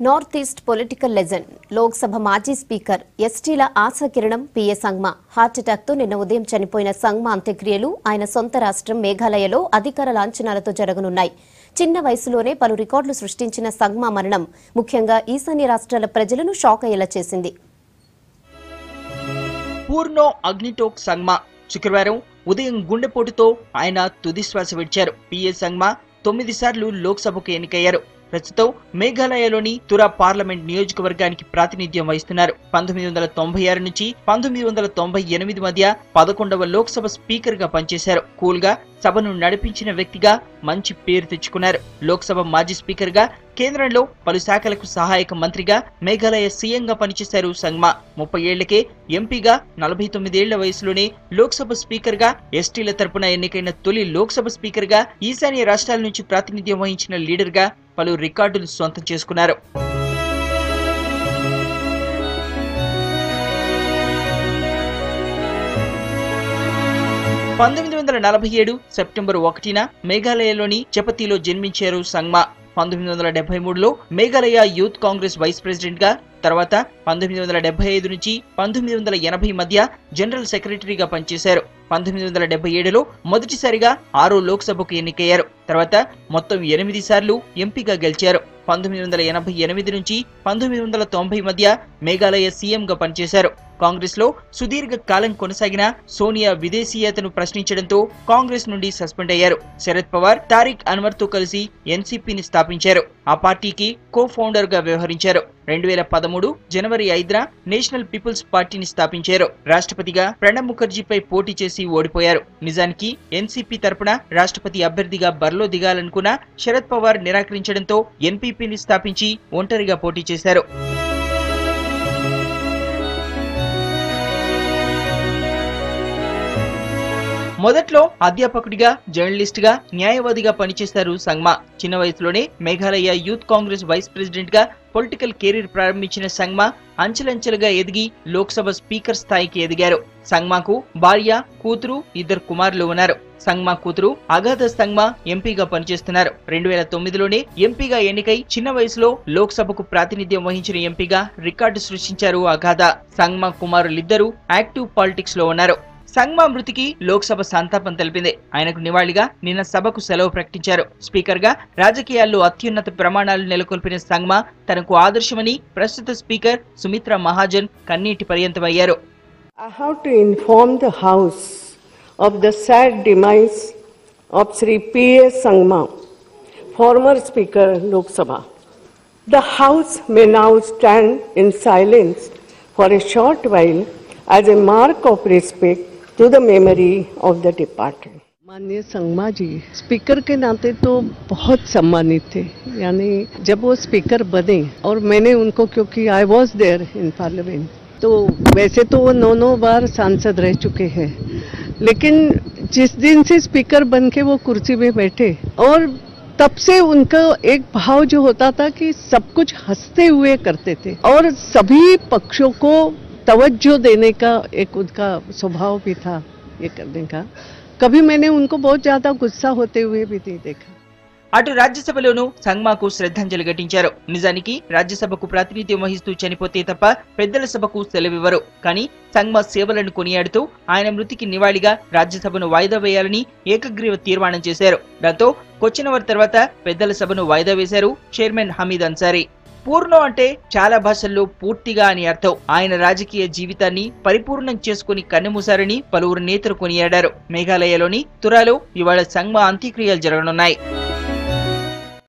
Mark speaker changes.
Speaker 1: North east political legend Lok Sabha మాజీ speaker ఎస్టీల ఆశాకిరణం PA Sangma హార్ట్అటాక్తో నిన్న ఉదయం చనిపోయిన సంగ్మా అంత్యక్రియలు ఆయన సొంత రాష్ట్రం మేఘాలయలో అధికార లాంఛనాలతో జరగనున్నాయి. చిన్న వయసులోనే పలు రికార్డులు సృష్టించిన సంగ్మా మరణం ముఖ్యంగా ఈశాన్య రాష్ట్రాల ప్రజలను షాక్ అయ్యేలా చేసింది.
Speaker 2: పూర్ణో అగ్నిటోక్ సంగ్మా శుక్రవారం ఉదయం గుండెపోటుతో ఆయన తుదిశ్వాస విడిచారు. పిఏ సంగ్మా 9 సార్లు లోక్సభకు ఎన్నికయ్యారు. ప్రస్తుతం మేఘాలయలోని తురా పార్లమెంట్ నియోజకవర్గానికి ప్రాతినిధ్యం వహిస్తున్నారు. 1996 నుంచి 1998 మధ్య 11వ లోక్సభ స్పీకర్ గా పనిచేశారు. కూల్ గా సభను నడిపించిన వ్యక్తిగా మంచి పేరు తెచ్చుకున్నారు. లోక్సభ మాజీ స్పీకర్ గా, కేంద్రంలో పలు శాఖలకు సహాయక మంత్రిగా, మేఘాలయ సీఎంగా పనిచేశారు సంగ్మా. 30 ఏళ్లకే ఎంపీగా, 49 ఏళ్ల వయసులోనే లోక్సభ స్పీకర్ గా, ఎస్టీల తరపున ఎన్నికైన తొలి లోక్సభ స్పీకర్ గా, ఈశాన్య రాష్ట్రాల నుంచి ప్రాతినిధ్యం వహించిన లీడర్ గా పలు రికార్డులు సొంతం చేసుకున్నారు. సెప్టెంబర్ 1న మేఘాలయలోని చపతిలో జన్మించారు సంగ్మా. 1973లో Meghalaya youth Congress vice president గా, తర్వాత 1975 నుంచి 1980 మధ్య జనరల్ సెక్రటరీగా పనిచేశారు. 1977లో మొదటిసారిగా 6వ లోక్సభకు ఎన్నికయ్యారు. తర్వాత మొత్తం 8 సార్లు ఎంపీగా గెలిచారు. 1988 నుంచి 1990 మధ్య మేఘాలయ సీఎంగా పనిచేశారు. కాంగ్రెస్ లో సుదీర్ఘ కాలం కొనసాగిన సోనియా విదేశీయతను ప్రశ్నించడంతో కాంగ్రెస్ నుండి సస్పెండ్ అయ్యారు. శరద్ పవార్, తారిక్ అన్వర్ తో కలిసి ఎన్సీపీని స్థాపించారు. ఆ పార్టీకి కో ఫౌండర్ గా వ్యవహరించారు. 2013 జనవరి 5న నేషనల్ పీపుల్స్ పార్టీని స్థాపించారు. రాష్ట్రపతిగా ప్రణబ్ ముఖర్జీపై పోటీ చేసి ఓడిపోయారు. నిజానికి ఎన్సీపీ తరపున రాష్ట్రపతి అభ్యర్థిగా బరిలో దిగాలనుకున్న శరద్ పవార్ నిరాకరించడంతో ఎన్పీపీని స్థాపించి ఒంటరిగా పోటీ చేశారు. మొదట్లో అధ్యాపకుడిగా, జర్నలిస్ట్ గా, న్యాయవాదిగా పనిచేశారు సంగ్మా. చిన్న వయసులోనే Meghalaya youth Congress vice president గా పొలిటికల్ కెరీర్ ప్రారంభించిన సంగ్మా అంచెలంచెలుగా ఎదిగి లోక్సభ స్పీకర్ స్థాయికి ఎదిగారు. సంగ్మాకు భార్య, కూతురు, 2 కుమారులు ఉన్నారు. సంగ్మా కూతురు అగాధ సంగ్మా ఎంపీగా పనిచేస్తున్నారు. 2009లోనే ఎంపీగా ఎన్నికై చిన్న వయసులో లోక్సభకు ప్రాతినిధ్యం వహించిన ఎంపీగా రికార్డు సృష్టించారు అగాధ. సంగ్మా కుమారులిద్దరూ యాక్టివ్ పాలిటిక్స్ లో ఉన్నారు. సంగ్మా మృతికి లోక్సభ సంతాపం తెలిపింది. ఆయనకు నివాళిగా నిన్న సభకు సెలవు ప్రకటించారు. స్పీకర్ గా రాజకీయాల్లో అత్యున్నత ప్రమాణాలు నెలకొల్పిన సంగ్మా తనకు ఆదర్శమని ప్రస్తుత స్పీకర్ సుమిత్రా మహాజన్ కన్నీటి పర్యంతమయ్యారు.
Speaker 3: I have to inform the House of the sad demise of Sri P.A. Sangma, former Speaker Lok Sabha. The House may now stand in silence for a short while as a mark of respect to the memory of the departed.
Speaker 4: माननीय संगमा जी speaker के नाते तो बहुत सम्मानित थे. यानी जब वो स्पीकर बने और मैंने उनको, क्योंकि I was there in parliament, तो वैसे तो वो 9 बार सांसद रह चुके हैं, लेकिन जिस दिन से स्पीकर बन के वो कुर्सी में बैठे और तब से उनका एक भाव जो होता था कि सब कुछ हंसते हुए करते थे और सभी पक्षों को तवज्जो देने का एक उनका स्वभाव भी था ये करने का. कभी मैंने उनको बहुत ज्यादा गुस्सा होते हुए भी नहीं देखा.
Speaker 2: అటు రాజ్యసభలోనూ సంగ్మాకు శ్రద్ధాంజలి ఘటించారు. నిజానికి రాజ్యసభకు ప్రాతినిధ్యం వహిస్తూ చనిపోతే తప్ప పెద్దల సభకు సెలవివ్వరు. కానీ సంగ్మా సేవలను కొనియాడుతూ ఆయన మృతికి నివాళిగా రాజ్యసభను వాయిదా వేయాలని ఏకగ్రీవ తీర్మానం చేశారు. దాంతో కొచ్చినవర్ తర్వాత పెద్దల సభను వాయిదా వేశారు చైర్మన్ హమీద్ అన్సారీ. పూర్ణో అంటే చాలా భాషల్లో పూర్తిగా అని అర్థం. ఆయన రాజకీయ జీవితాన్ని పరిపూర్ణం చేసుకుని కన్నుమూశారని పలువురు నేతలు కొనియాడారు. మేఘాలయలోని తురాలో ఇవాళ సంగ్మా అంత్యక్రియలు జరగనున్నాయి.